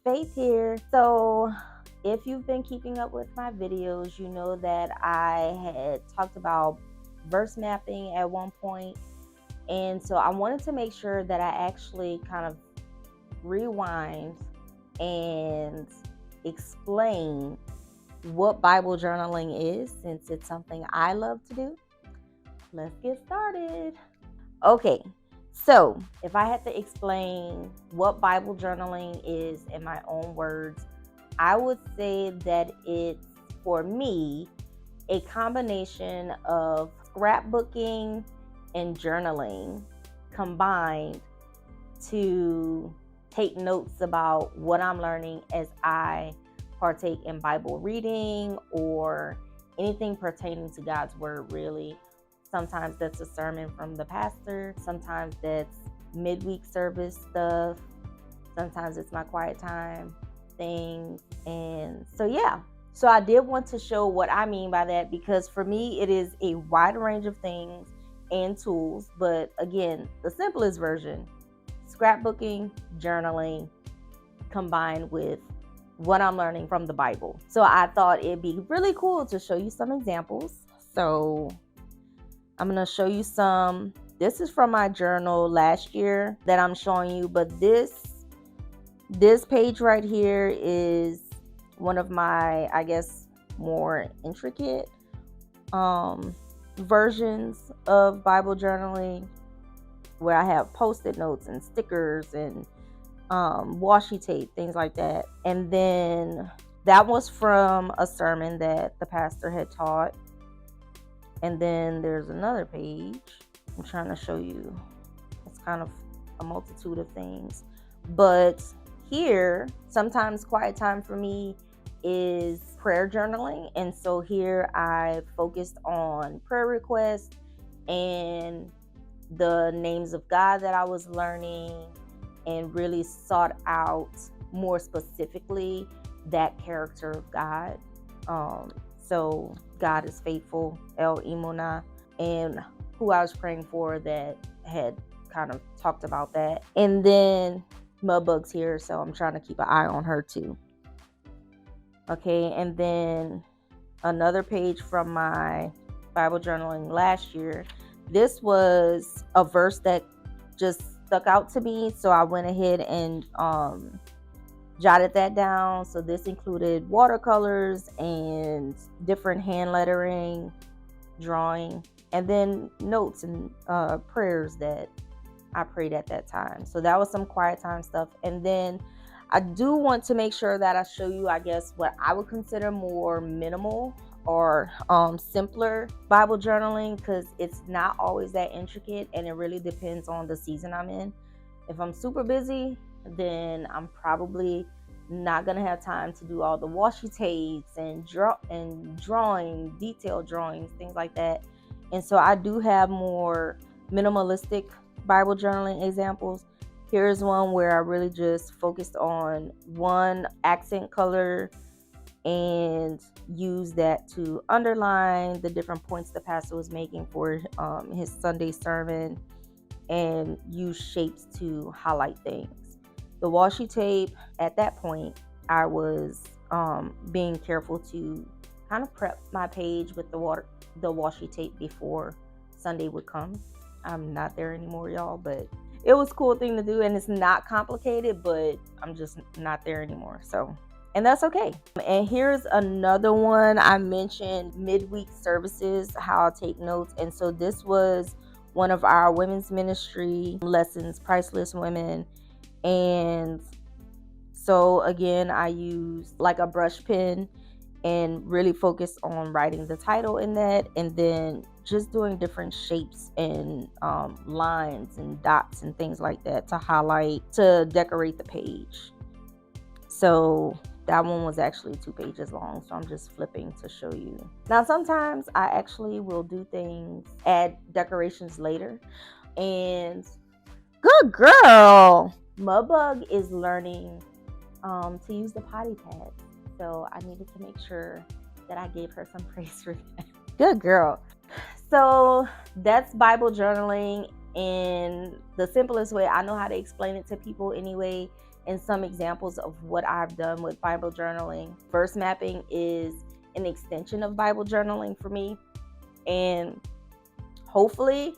Faith here. So, if you've been keeping up with my videos, you know that I had talked about verse mapping at one point. And so I wanted to make sure that I actually kind of rewind and explain what Bible journaling is, since it's something I love to do. Let's get started. Okay, so if I had to explain what Bible journaling is in my own words, I would say that it's, for me, a combination of scrapbooking and journaling combined to take notes about what I'm learning as I partake in Bible reading or anything pertaining to God's word, really. Sometimes that's a sermon from the pastor. Sometimes that's midweek service stuff. Sometimes it's my quiet time things. And so, yeah. So I did want to show what I mean by that, because for me, it is a wide range of things and tools. But again, the simplest version, scrapbooking, journaling, combined with what I'm learning from the Bible. So I thought it'd be really cool to show you some examples. So I'm going to show you some. This is from my journal last year that I'm showing you, but this page right here is one of my, I guess, more intricate versions of Bible journaling, where I have post-it notes and stickers and washi tape, things like that. And then that was from a sermon that the pastor had taught. And then there's another page. I'm trying to show you. It's kind of a multitude of things. But here, sometimes quiet time for me is prayer journaling. And so here I focused on prayer requests and the names of God that I was learning, and really sought out more specifically that character of God. So God is faithful, El Imuna, and who I was praying for that had kind of talked about that. And then Mudbug's here, so I'm trying to keep an eye on her too. Okay, and then another page from my Bible journaling last year. This was a verse that just stuck out to me, so I went ahead and jotted that down. So this included watercolors and different hand lettering, drawing, and then notes and prayers that I prayed at that time. So that was some quiet time stuff. And then I do want to make sure that I show you, I guess, what I would consider more minimal or simpler Bible journaling, because it's not always that intricate, and it really depends on the season I'm in. If I'm super busy, then I'm probably not gonna have time to do all the washi tapes and drawing, detailed drawings, things like that. And so I do have more minimalistic Bible journaling examples. Here's one where I really just focused on one accent color and use that to underline the different points the pastor was making for his Sunday sermon, and use shapes to highlight things. The washi tape, at that point, I was being careful to kind of prep my page with the washi tape before Sunday would come. I'm not there anymore, y'all, but it was a cool thing to do, and it's not complicated, but I'm just not there anymore. So, and that's okay. And here's another one. I mentioned midweek services, how I take notes. And so this was one of our women's ministry lessons, Priceless Women. And so again, I used like a brush pen and really focused on writing the title in that, and then just doing different shapes and lines and dots and things like that to highlight, to decorate the page. So that one was actually 2 pages long, so I'm just flipping to show you. Now, sometimes I actually will do things, add decorations later. And good girl! Mudbug is learning to use the potty pad. So I needed to make sure that I gave her some praise for that. Good girl. So that's Bible journaling in the simplest way I know how to explain it to people anyway, and some examples of what I've done with Bible journaling. Verse mapping is an extension of Bible journaling for me, and hopefully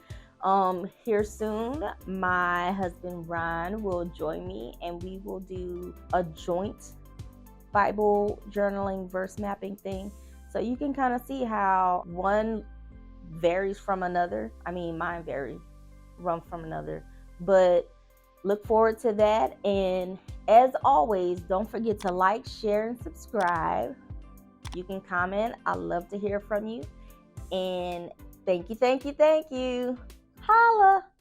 here soon my husband Ron will join me and we will do a joint Bible journaling verse mapping thing, so you can kind of see how one varies from another. I mean, mine varies from another, but look forward to that. And as always, don't forget to like, share, and subscribe. You can comment. I love to hear from you. And thank you. Holla.